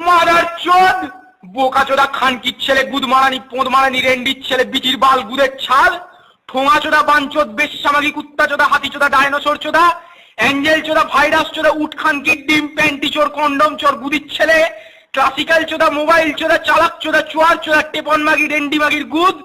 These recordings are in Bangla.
মাদার চোদ বোকা চোদা খানকির ছেলে গুদ মারানি পোঁদ মারানি রেন্ডির ছেলে বিচির বাল গুদের ছাল ঠোঙা চোদা বাঞ্চোদ বেশামাগি কুত্তা চোদা হাতি চোদা ডাইনোসর চোদা অ্যাঞ্জেল চোদা ভাইরাস চোদা উট খানকির ডিম প্যান্টি চোর কন্ডম চোর গুদির ছেলে ক্লাসিক্যাল চোদা মোবাইল চোদা চালাক চোদা চোয়ার চোদা টেপন মাগি রেন্ডি মাগির গুদ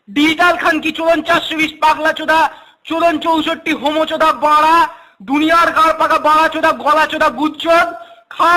ডিজিটাল খানকি চোদন 420 পাগলা চোদা চোদন 64 হোমো চোদা বাড়া দুনিয়ার গাড় পাকা বাড়া চোদা গলা চোদা গুদ চোদ খা